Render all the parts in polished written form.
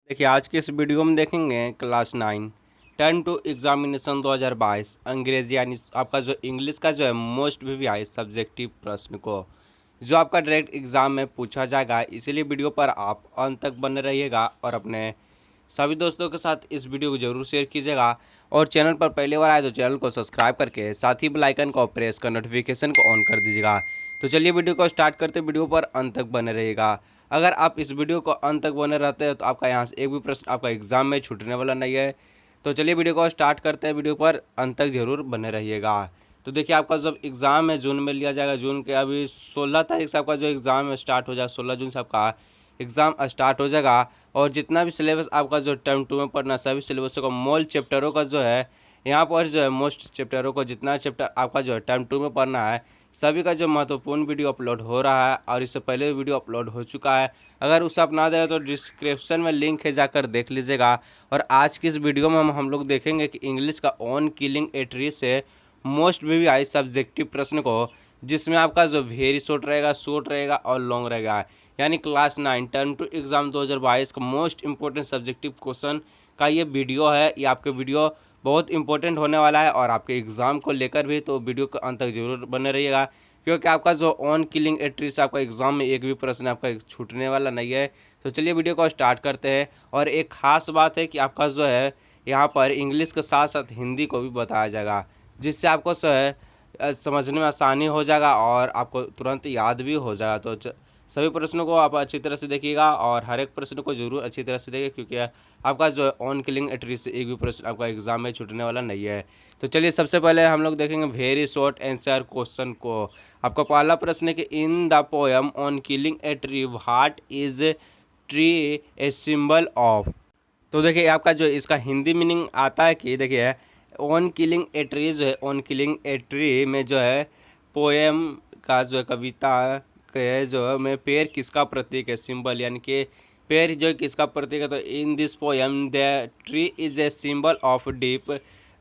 देखिए आज के इस वीडियो में देखेंगे क्लास 9 टर्न टू एग्जामिनेशन 2022 अंग्रेजी यानी आपका जो इंग्लिश का जो है मोस्ट वीवीआई सब्जेक्टिव प्रश्न को जो आपका डायरेक्ट एग्जाम में पूछा जाएगा। इसीलिए वीडियो पर आप अंत तक बने रहिएगा और अपने सभी दोस्तों के साथ इस वीडियो को जरूर शेयर कीजिएगा। और चैनल पर पहली बार आए तो चैनल को सब्सक्राइब करके साथ ही बेल आइकन को प्रेस कर नोटिफिकेशन को ऑन कर दीजिएगा। तो चलिए वीडियो को स्टार्ट करते, वीडियो पर अंत तक बने रहिएगा। अगर आप इस वीडियो को अंत तक बने रहते हैं तो आपका यहाँ से एक भी प्रश्न आपका एग्जाम में छूटने वाला नहीं है। तो चलिए वीडियो को स्टार्ट करते हैं, वीडियो पर अंत तक जरूर बने रहिएगा। तो देखिए आपका जब एग्ज़ाम है जून में लिया जाएगा, जून के अभी 16 तारीख से आपका जो एग्ज़ाम है स्टार्ट हो जाएगा, 16 जून से आपका एग्ज़ाम स्टार्ट हो जाएगा। और जितना भी सिलेबस आपका जो टर्म 2 में पढ़ना सभी सिलेबसों का मोल चैप्टरों का जो है यहाँ पर जो है मोस्ट चैप्टरों को जितना चैप्टर आपका जो है टर्म 2 में पढ़ना है सभी का जो महत्वपूर्ण वीडियो अपलोड हो रहा है और इससे पहले वीडियो अपलोड हो चुका है। अगर उसे आप ना दें तो डिस्क्रिप्शन में लिंक है, जाकर देख लीजिएगा। और आज की इस वीडियो में हम लोग देखेंगे कि इंग्लिश का ऑन किलिंग ए ट्री से मोस्ट वीवीआई सब्जेक्टिव प्रश्न को, जिसमें आपका जो वेरी शॉर्ट रहेगा और लॉन्ग रहेगा, यानी क्लास 9 टर्म टू एग्ज़ाम 2022 का मोस्ट इंपॉर्टेंट सब्जेक्टिव क्वेश्चन का ये वीडियो है। ये आपके वीडियो बहुत इंपॉर्टेंट होने वाला है और आपके एग्ज़ाम को लेकर भी, तो वीडियो के अंत तक जरूर बने रहिएगा क्योंकि आपका जो ऑन किलिंग ए ट्री से आपका एग्ज़ाम में एक भी प्रश्न आपका छूटने वाला नहीं है। तो चलिए वीडियो को स्टार्ट करते हैं। और एक ख़ास बात है कि आपका जो है यहाँ पर इंग्लिश के साथ साथ हिंदी को भी बताया जाएगा, जिससे आपको जो है समझने में आसानी हो जाएगा और आपको तुरंत याद भी हो जाएगा। तो सभी प्रश्नों को आप अच्छी तरह से देखिएगा और हर एक प्रश्न को जरूर अच्छी तरह से देखिए क्योंकि आपका जो है ऑन किलिंग ए ट्री से एक भी प्रश्न आपका एग्जाम में छूटने वाला नहीं है। तो चलिए सबसे पहले हम लोग देखेंगे वेरी शॉर्ट आंसर क्वेश्चन को। आपका पहला प्रश्न है कि in the poem on killing a tree what is tree a symbol of. तो देखिए आपका जो इसका हिंदी मीनिंग आता है कि देखिए ऑन किलिंग ए ट्री जो है ऑन किलिंग ए ट्री में जो है पोएम का जो है कविता के जो है में पेड़ किसका प्रतीक है, सिंबल यानी कि पेड़ जो है किसका प्रतीक है। तो in this poem the tree is a symbol of deep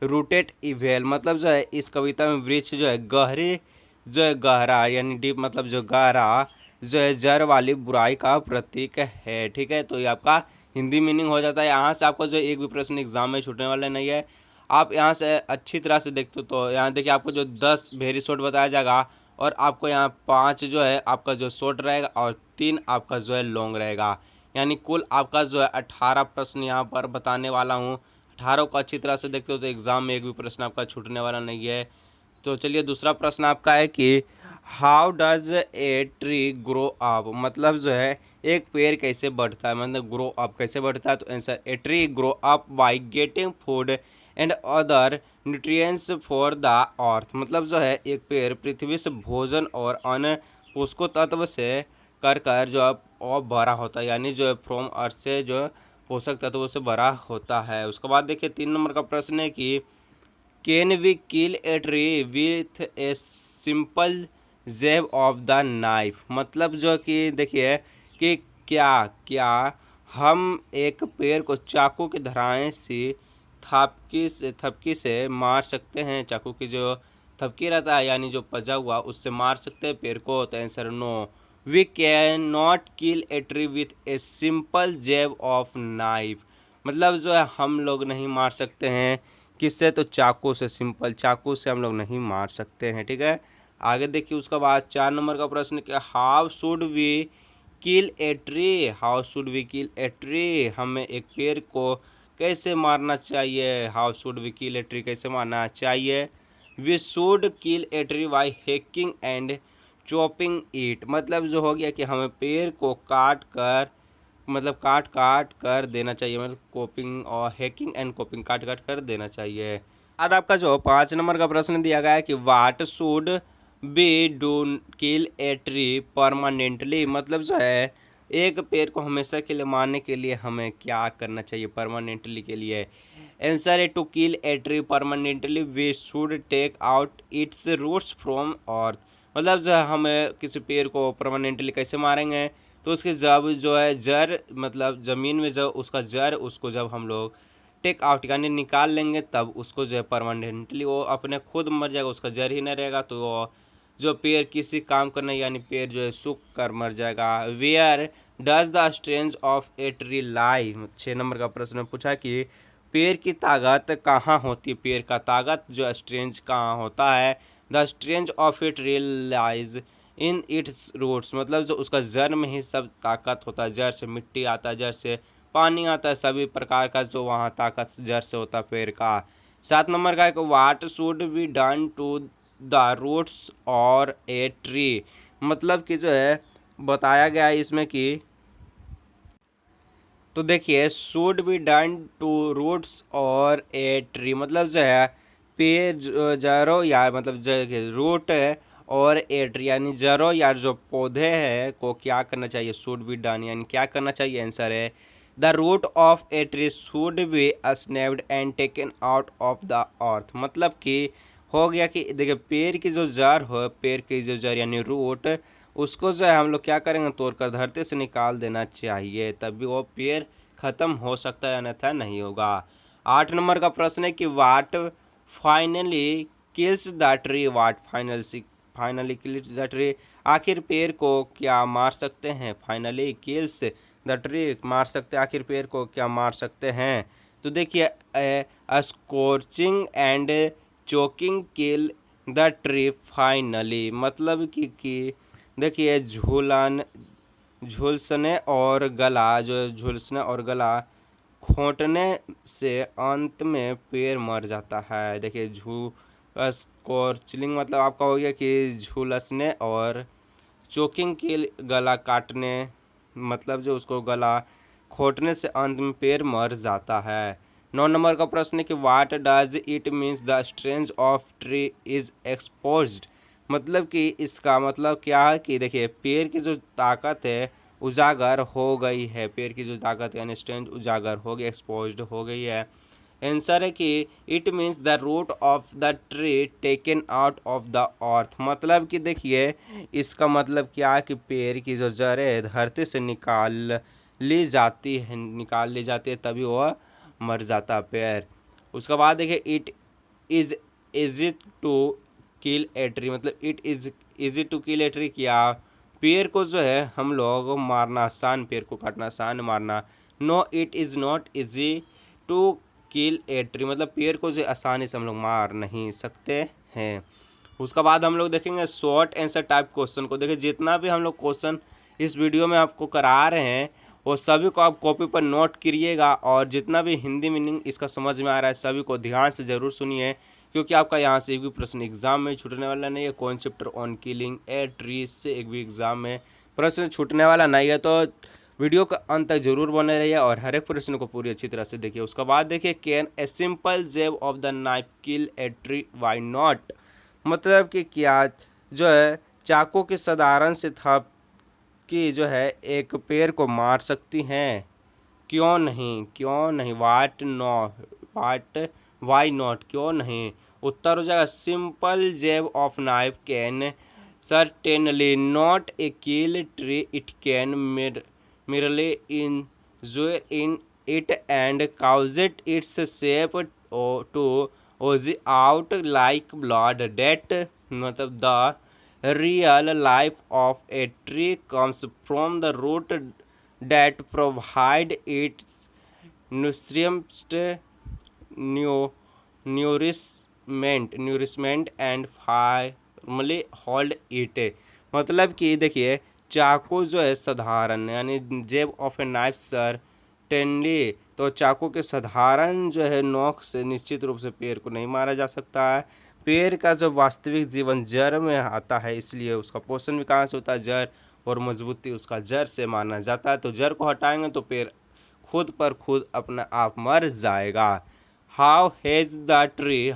rooted eval, मतलब जो है इस कविता में वृक्ष जो है गहरे जो है गहरा यानी डीप मतलब जो गहरा जो है जड़ वाली बुराई का प्रतीक है। ठीक है, तो ये आपका हिंदी मीनिंग हो जाता है। यहाँ से आपको जो एक भी प्रश्न एग्जाम में छूटने वाला नहीं है। आप यहाँ से अच्छी तरह से देखते हो तो यहाँ देखिए आपको जो 10 वेरी शॉर्ट बताया जाएगा और आपको यहाँ 5 जो है आपका जो शॉर्ट रहेगा और 3 आपका जो है लॉन्ग रहेगा, यानी कुल आपका जो है 18 प्रश्न यहाँ पर बताने वाला हूँ। 18 को अच्छी तरह से देखते हो तो एग्ज़ाम में एक भी प्रश्न आपका छूटने वाला नहीं है। तो चलिए दूसरा प्रश्न आपका है कि how does a tree grow up, मतलब जो है एक पेड़ कैसे बढ़ता है, मतलब ग्रो अप कैसे बढ़ता है। तो answer a tree grow up by getting food and other nutrients for the earth, मतलब जो है एक पेड़ पृथ्वी से भोजन और अन्य पोषक तत्व से कर जो अब भरा होता है, यानी जो है फ्रॉम अर्थ से जो पोषक तत्वों से भरा होता है। उसके बाद देखिए 3 नंबर का प्रश्न है कि can we kill a tree with a simple jab of the knife, मतलब जो कि देखिए कि क्या क्या हम एक पेड़ को चाकू की धाराएं से थपकी से मार सकते हैं। चाकू की जो थपकी रहता है यानी जो पजा हुआ उससे मार सकते हैं पेड़ को। तो answer no, we can not kill a tree with a simple jab of knife, मतलब जो है हम लोग नहीं मार सकते हैं किससे, तो चाकू से, सिंपल चाकू से हम लोग नहीं मार सकते हैं। ठीक है, आगे देखिए उसके बाद 4 नंबर का प्रश्न क्या, how should we kill a tree, how should we kill a tree, हमें एक पेड़ को कैसे मारना चाहिए, how should we kill a tree कैसे मारना चाहिए। We should kill a tree by hacking and chopping it, मतलब जो हो गया कि हमें पेड़ को काट कर मतलब काट काट कर देना चाहिए, मतलब कॉपिंग और हैकिंग एंड कॉपिंग काट काट कर देना चाहिए। आज आपका जो 5 नंबर का प्रश्न दिया गया है कि वाट should B do kill a tree permanently, मतलब जो है एक पेड़ को हमेशा के लिए मारने के लिए हमें क्या करना चाहिए परमानेंटली के लिए। आंसर है to kill a tree permanently we should take out its roots from earth, मतलब जो है हमें किसी पेड़ को परमानेंटली कैसे मारेंगे, तो उसके जब जो है जड़ मतलब ज़मीन में जब उसका जड़ उसको जब हम लोग टेक आउट यानी निकाल लेंगे तब उसको जो है परमानेंटली वो अपने खुद मर जाएगा, उसका जड़ ही नहीं रहेगा, तो जो पेड़ किसी काम का नहीं यानी पेड़ जो है सूख कर मर जाएगा। Where does the strength of a tree lie. 6 number का प्रश्न पूछा कि पेड़ की ताकत कहाँ होती है, पेड़ का ताकत जो स्ट्रेंथ कहाँ होता है। The strength of a tree lies in its roots, मतलब जो उसका जड़ में ही सब ताकत होता है, जड़ से मिट्टी आता है, जड़ से पानी आता है, सभी प्रकार का जो वहाँ ताकत जड़ से होता है पेड़ का। 7 नंबर का एक what should be done to the roots और ए ट्री, मतलब कि जो है बताया गया है इसमें कि, तो देखिए should be done to roots और ए ट्री, मतलब जो है पेड़ जड़ों या मतलब रूट है और ए ट्री यानी जड़ों या जो पौधे हैं को क्या करना चाहिए, शुड बी डन यानी क्या करना चाहिए। आंसर है the root of a tree should be snapped and taken out of the earth, मतलब कि हो गया कि देखिए पेड़ की जो जड़ हो, पेड़ की जो जड़ यानी रूट, उसको जो है हम लोग क्या करेंगे, तोड़कर धरती से निकाल देना चाहिए, तभी वो पेड़ खत्म हो सकता है, अन्यथा नहीं होगा। 8 नंबर का प्रश्न है कि what finally kills the tree, what finally kills the tree, आखिर पेड़ को क्या मार सकते हैं। फाइनली किल्स द ट्री, मार सकते हैं आखिर पेड़ को क्या मार सकते हैं। तो देखिए scorching and choking kill the tree finally, मतलब कि देखिए झुलसने और गला, जो झुलसने और गला खोटने से अंत में पेड़ मर जाता है। देखिए स्कॉर्चिंग मतलब आपका हो गया कि झुलसने, और चोकिंग के गला काटने, मतलब जो उसको गला खोटने से अंत में पेड़ मर जाता है। 9 नंबर का प्रश्न है कि what does it means the strength of tree is exposed, मतलब कि इसका मतलब क्या है कि देखिए पेड़ की जो ताकत है उजागर हो गई है, पेड़ की जो ताकत यानी स्ट्रेंथ उजागर हो गई, एक्सपोज्ड हो गई है। आंसर है कि it means the root of the tree taken out of the earth, मतलब कि देखिए इसका मतलब क्या है कि पेड़ की जो जड़ है धरती से निकाल ली जाती है तभी वह मर जाता है पेड़। उसके बाद देखिए it is easy to kill a tree, मतलब it is easy to kill a tree, क्या पेड़ को जो है हम लोग मारना आसान, पेड़ को काटना आसान, मारना। No it is not easy to kill a tree, मतलब पेड़ को जो आसानी से हम लोग मार नहीं सकते हैं। उसके बाद हम लोग देखेंगे शॉर्ट आंसर टाइप क्वेश्चन को। देखिए जितना भी हम लोग क्वेश्चन इस वीडियो में आपको करा रहे हैं वो सभी को आप कॉपी पर नोट करिएगा, और जितना भी हिंदी मीनिंग इसका समझ में आ रहा है सभी को ध्यान से ज़रूर सुनिए, क्योंकि आपका यहाँ से एक भी प्रश्न एग्जाम में छूटने वाला नहीं है। कौन chapter on killing a tree से एक भी एग्जाम में प्रश्न छूटने वाला नहीं है, तो वीडियो का अंत तक जरूर बने रहिए और हर एक प्रश्न को पूरी अच्छी तरह से देखिए। उसके बाद देखिए can a simple jab of the knife kill a tree, why not, मतलब कि क्या जो है चाकू की साधारण से थप की जो है एक पेड़ को मार सकती हैं, क्यों नहीं, क्यों नहीं, वाई नॉट, क्यों नहीं। उत्तर हो जाएगा simple jab of knife can certainly not a kill tree, it can merely injure in it and cause its shape to ooze out like blood, that मतलब the real life of a tree comes from the root that provide its nutrients, nu- nourishment and firmly hold it, मतलब कि देखिए चाकू जो है साधारण यानी जेब ऑफ ए नाइफ सर टेनली, तो चाकू के साधारण जो है नोक से निश्चित रूप से पेड़ को नहीं मारा जा सकता है। पेड़ का जो वास्तविक जीवन जड़ में आता है, इसलिए उसका पोषण भी कहाँ से होता है, जड़, और मजबूती उसका जड़ से माना जाता है। तो जड़ को हटाएंगे तो पेड़ खुद पर खुद अपना आप मर जाएगा। How has the tree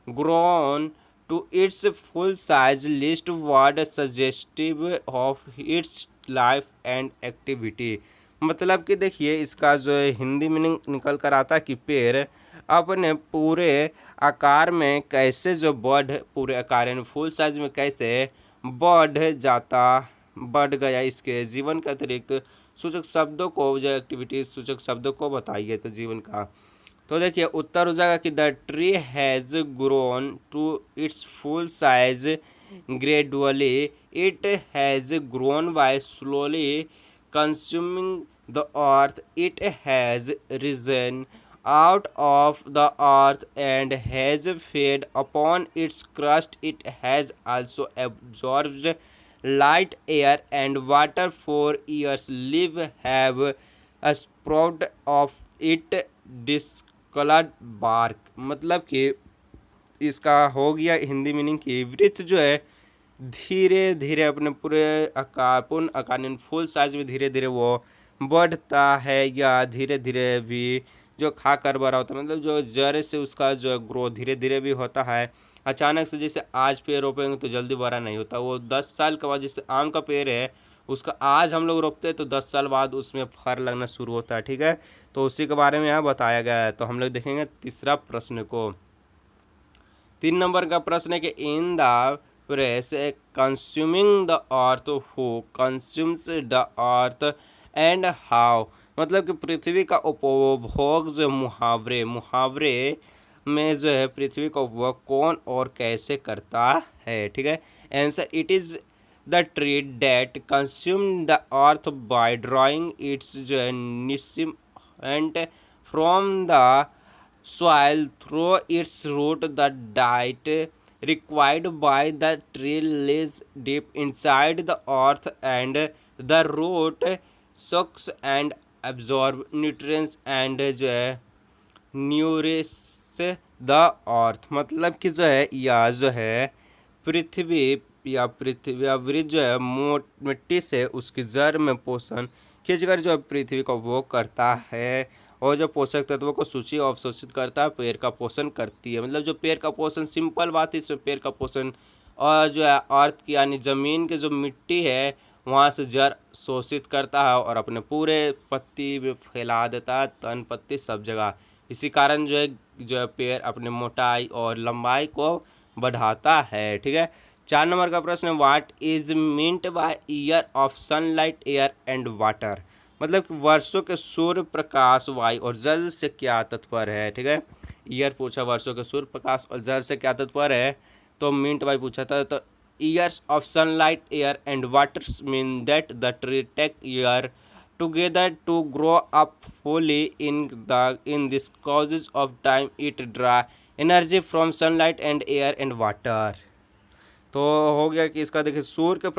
grown to its full size list word suggestive of its life and activity, मतलब कि देखिए इसका जो है हिंदी मीनिंग निकल कर आता है कि पेड़ अपने पूरे आकार में कैसे जो पूरे आकार यानी फुल साइज में कैसे बढ़ गया, इसके जीवन के अतिरिक्त सूचक शब्दों को, जो एक्टिविटीज सूचक शब्दों को बताइए तो जीवन का। तो देखिए उत्तर हो जाएगा कि the tree has grown to its full size gradually. It has grown by slowly consuming the earth. It has risen out of the earth and has fed upon its crust. It has also absorbed light, air, and water for years. Leaves have a sprout of it discolored bark। मतलब कि इसका हो गया Hindi meaning कि वृक्ष जो है धीरे धीरे अपने पूरे आकार पूर्ण आकार फुल साइज में धीरे धीरे वो बढ़ता है, या धीरे धीरे भी जो खाकर बड़ा होता है, मतलब जो जड़ से उसका जो ग्रोथ धीरे धीरे भी होता है। अचानक से जैसे आज पेड़ रोपेंगे तो जल्दी बड़ा नहीं होता, वो 10 साल के बाद, जैसे आम का पेड़ है उसका आज हम लोग रोपते हैं तो 10 साल बाद उसमें फल लगना शुरू होता है। ठीक है, तो उसी के बारे में यहाँ बताया गया है। तो हम लोग देखेंगे तीसरा प्रश्न को। 3 नंबर का प्रश्न है कि in the press consuming the earth, who consumes the earth and how. मतलब कि पृथ्वी का उपभोग जो मुहावरे में जो है पृथ्वी का उपभोग कौन और कैसे करता है। ठीक है, answer it is the tree that consume the earth by drawing its जो है nourishment from the soil through its root. The diet required by the tree lies deep inside the earth, and the root sucks and absorb nutrients and जो है nourish the earth. मतलब कि जो है या जो है पृथ्वी या वृक्ष जो है मिट्टी से उसकी जड़ में पोषण खींचकर जो है पृथ्वी का उपभोग करता है, और जो पोषक तत्वों को सूची अवशोषित करता है, पेड़ का पोषण करती है। मतलब जो पेड़ का पोषण, सिंपल बात है, इसमें पेड़ का पोषण और जो है अर्थ की यानी ज़मीन की जो मिट्टी है वहाँ से जड़ शोषित करता है और अपने पूरे पत्ती में फैला देता है, तन पत्ती सब जगह। इसी कारण जो है पेड़ अपने मोटाई और लंबाई को बढ़ाता है। ठीक है, 4 नंबर का प्रश्न है what is meant by year of sunlight, air and water. मतलब कि वर्षों के सूर्य प्रकाश, वायु और जल से क्या तात्पर्य है। ठीक है, ईयर पूछा वर्षों के सूर्य प्रकाश और जल से क्या तात्पर्य है, तो मिंट बाई पूछा था। तो years of sunlight, air and water mean that the tree take year together to grow up fully in this causes of time it draw energy from sunlight and air and water. तो हो गया कि इसका देखिए सूर्य के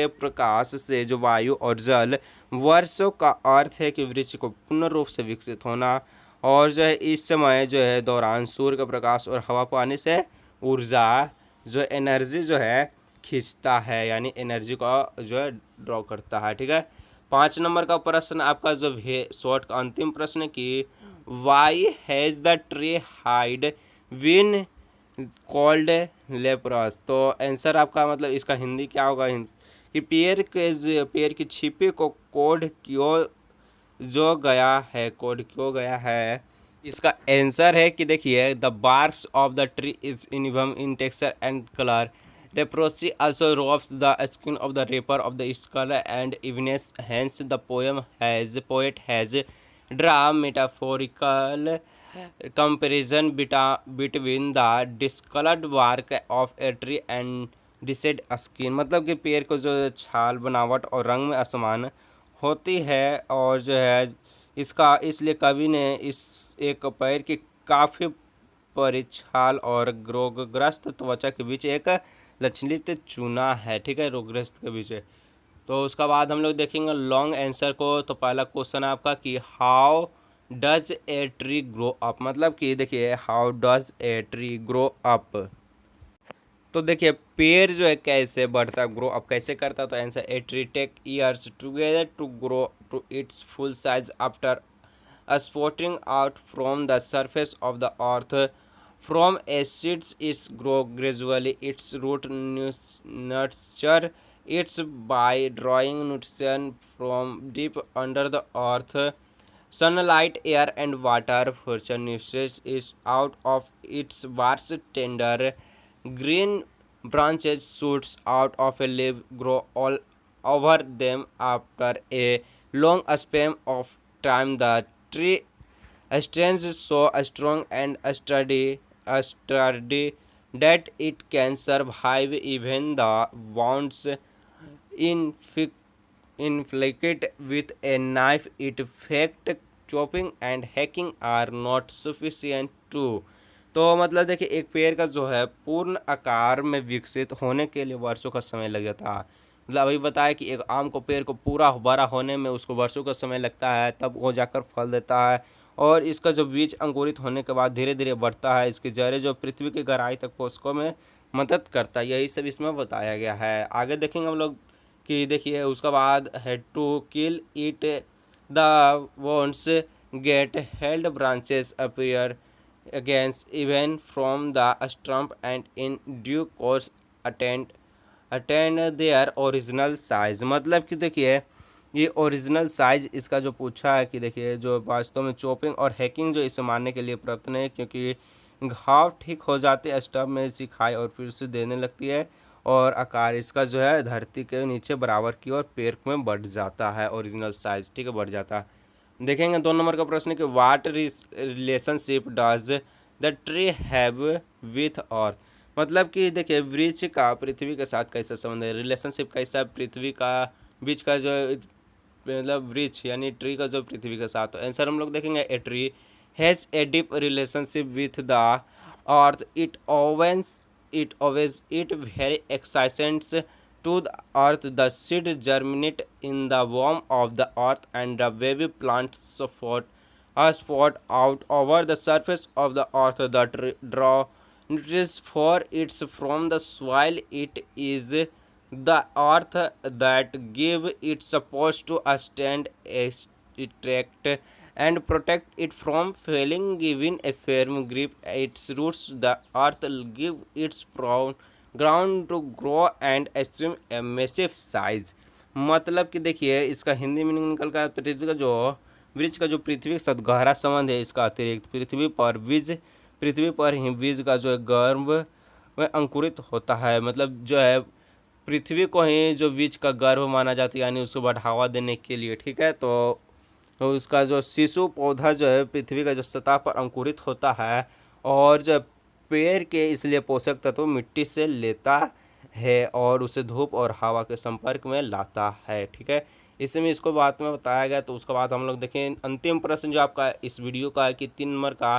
प्रकाश से जो वायु और जल, वर्षों का अर्थ है कि वृक्ष को पूर्ण रूप से विकसित होना, और जो है इस समय जो है दौरान सूर्य का प्रकाश और हवा पानी से ऊर्जा जो एनर्जी जो है खींचता है, यानी एनर्जी का जो है ड्रॉ करता है। ठीक है, 5 नंबर का प्रश्न आपका जो है शॉर्ट का अंतिम प्रश्न कि why has the tree hide win called leprous. तो आंसर आपका मतलब इसका हिंदी क्या होगा कि पेड़ की छिपी को कोड क्यों गया है। इसका आंसर है कि देखिए the barks of the tree is uniform in texture and colour. Leprosy also robs the skin of the reaper of its color and evenness. Hence the poet has drawn metaphorical comparison between the discolored bark of a tree and diseased skin. मतलब कि पेड़ को जो छाल, बनावट और रंग में असमान होती है, और जो है इसका इसलिए कवि ने इस एक पेड़ की काफ़ी परिछाल और रोगग्रस्त त्वचा के बीच एक लक्षणित चुना है। ठीक है, रोगग्रस्त के बीच। तो उसका बाद हम लोग देखेंगे लॉन्ग आंसर को। तो पहला क्वेश्चन है आपका कि how does a tree grow up. मतलब कि देखिए how does a tree grow up, तो देखिए पेड़ जो है कैसे बढ़ता है, ग्रो अप कैसे करता है। तो answer a tree take years together to grow to its full size after sporting out from the surface of the earth. From acids its grow gradually. Its root nurture its by drawing nutrition from deep under the earth. Sunlight, air, and water further nourishes it out of its vast tender green branches. Shoots out of a leaf grow all over them. After a long span of time, the tree stands so strong and sturdy that it can survive even the wounds inflicted with a knife. Its fact chopping and hacking are not sufficient to। तो मतलब देखिए एक पेड़ का जो है पूर्ण आकार में विकसित होने के लिए वर्षों का समय लग जाता है। मतलब अभी बताया कि एक आम को पेड़ को पूरा बड़ा होने में उसको वर्षों का समय लगता है, तब वो जाकर फल देता है। और इसका जो बीज अंकुरित होने के बाद धीरे धीरे बढ़ता है। इसकी जड़ें जो पृथ्वी की गहराई तक पोषकों में मदद करता है। यही सब इसमें बताया गया है। आगे देखेंगे हम लोग कि देखिए उसका बाद है to kill it the wants get held branches appear against even from the stump and in due course attend their original size. मतलब कि देखिए ये ओरिजिनल साइज इसका जो पूछा है कि देखिए जो वास्तव में चॉपिंग और हैकिंग जो इसे मारने के लिए प्रयत्न है, क्योंकि घाव ठीक हो जाते हैं, स्टब में सिखाई और फिर से देने लगती है और आकार इसका जो है धरती के नीचे बराबर की ओर पेड़ में बढ़ जाता है। ओरिजिनल साइज ठीक है बढ़ जाता है। देखेंगे 2 नंबर का प्रश्न कि what relationship does the tree have with earth. मतलब कि देखिए वृक्ष का पृथ्वी के साथ कैसा संबंध है, रिलेशनशिप कैसा पृथ्वी का बीच का जो मतलब वृक्ष यानी ट्री का जो पृथ्वी के साथ। आंसर हम लोग देखेंगे a tree has a deep relationship with the earth. It always it very excites to the earth. The seed germinate in the womb of the earth, and the baby plant spot out over the surface of the earth. The draw nutrients for its from the soil. It is the earth that give it supposed to stand erect and protect it from failing. Given a firm grip its roots, the earth give its ground to grow and assume a massive size। मतलब कि देखिए इसका Hindi meaning निकल कर पृथ्वी का जो वृक्ष का जो पृथ्वी के साथ गहरा संबंध है, इसका अतिरिक्त पृथ्वी पर ही बीज का जो गर्भ में अंकुरित होता है। मतलब जो है पृथ्वी को ही जो बीज का गर्भ माना जाता है, यानी उसको बढ़ावा देने के लिए। ठीक है, तो उसका जो शिशु पौधा जो है पृथ्वी का जो सतह पर अंकुरित होता है और जो पेड़ के इसलिए पोषक तत्व मिट्टी से लेता है और उसे धूप और हवा के संपर्क में लाता है। ठीक है, इसमें इसको बाद में बताया गया। तो उसके बाद हम लोग देखें अंतिम प्रश्न जो आपका इस वीडियो का है कि 3 नंबर का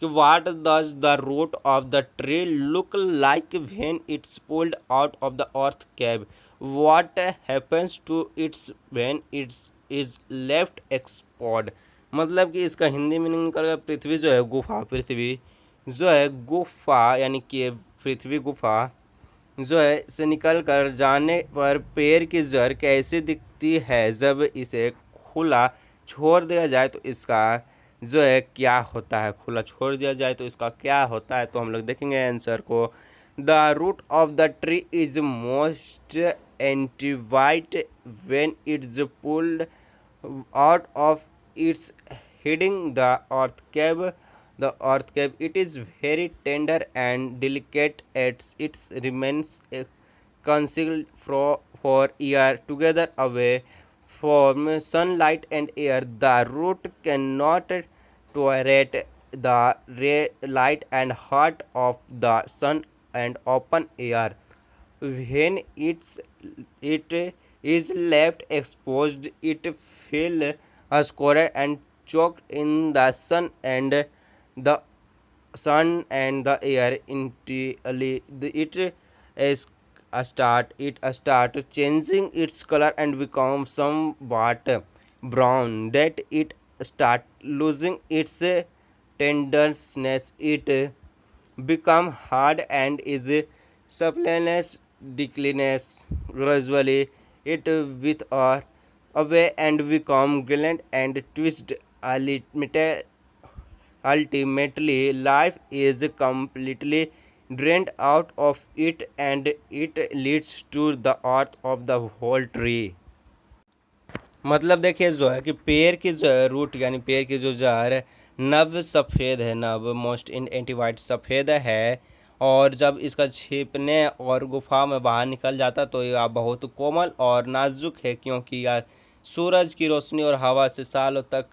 कि what does the root of the tree look like when it's pulled out of the earth cave. What happens to its when it's is left exposed. मतलब कि इसका हिंदी मीनिंग निकल पृथ्वी जो है गुफा, पृथ्वी जो है गुफा यानी कि पृथ्वी गुफा जो है से निकल कर जाने पर पेड़ की जड़ कैसे दिखती है जब इसे खुला छोड़ दिया जाए तो इसका जो है क्या होता है। खुला छोड़ दिया जाए तो इसका क्या होता है, तो हम लोग देखेंगे आंसर को। The root of the tree is most एंटीवाइट when it's pulled out of its heading the earth cave. It is very tender and delicate as it remains concealed for year together away from sunlight and air. The root cannot tolerate the light and heat of the sun and open air. When it is left exposed, it feels scorched and choked in the sun and the air. Entirely, it start changing its color and become somewhat brown. That it start losing its tenderness. It become hard and is suppleness declines gradually. It with away and become brilliant and twist. Ultimately, life is completely drained out of it and it leads to the earth of the whole tree। मतलब देखिए जो है कि पेड़ की जो root यानी पेड़ की जो जड़ नव सफ़ेद है, नव मोस्ट इन एंटीवाइट सफ़ेद है, और जब इसका छिपने और गुफा में बाहर निकल जाता तो यह बहुत कोमल और नाजुक है, क्योंकि यह सूरज की रोशनी और हवा से सालों तक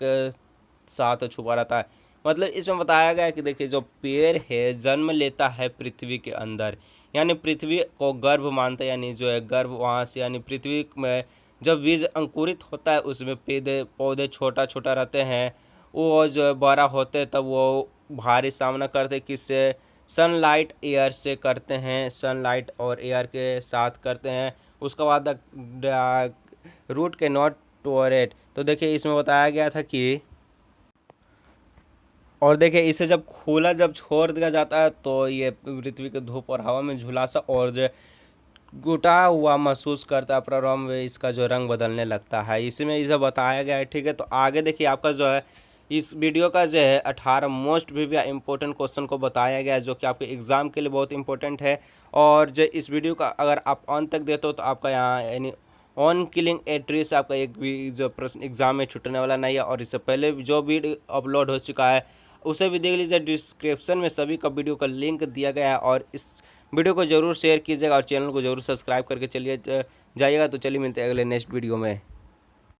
साथ छुपा रहता है। मतलब इसमें बताया गया है कि देखिए जो पेड़ है जन्म लेता है पृथ्वी के अंदर, यानी पृथ्वी को गर्भ मानता है, यानी जो है गर्भ वहाँ से, यानी पृथ्वी में जब बीज अंकुरित होता है उसमें पौधे पौधे छोटा छोटा रहते हैं, वो जो है बड़ा होते हैं तब वो भारी सामना करते हैं किससे, सनलाइट एयर से करते हैं, सनलाइट और एयर के साथ करते हैं। उसके बाद रूट के नॉट टोरेट, तो देखिए इसमें बताया गया था कि, और देखिए इसे जब खुला जब छोड़ दिया जाता है तो ये पृथ्वी के धूप और हवा में झुलासा और जो घुटा हुआ महसूस करता है, प्रारंभ में इसका जो रंग बदलने लगता है, इसमें इसे बताया गया है। ठीक है, तो आगे देखिए आपका जो है इस वीडियो का जो है 18 मोस्ट विविया इंपॉर्टेंट क्वेश्चन को बताया गया है जो कि आपके एग्ज़ाम के लिए बहुत इंपॉर्टेंट है। और जो इस वीडियो का अगर आप अंत तक देते हो तो आपका यहाँ यानी ऑन किलिंग ए ट्री से आपका एक भी जो प्रश्न एग्जाम में छूटने वाला नहीं है। और इससे पहले जो वीडियो अपलोड हो चुका है उसे भी देख लीजिए, डिस्क्रिप्शन में सभी का वीडियो का लिंक दिया गया है। और इस वीडियो को जरूर शेयर कीजिएगा और चैनल को जरूर सब्सक्राइब करके चलिए जाइएगा। तो चलिए मिलते हैं अगले नेक्स्ट वीडियो में।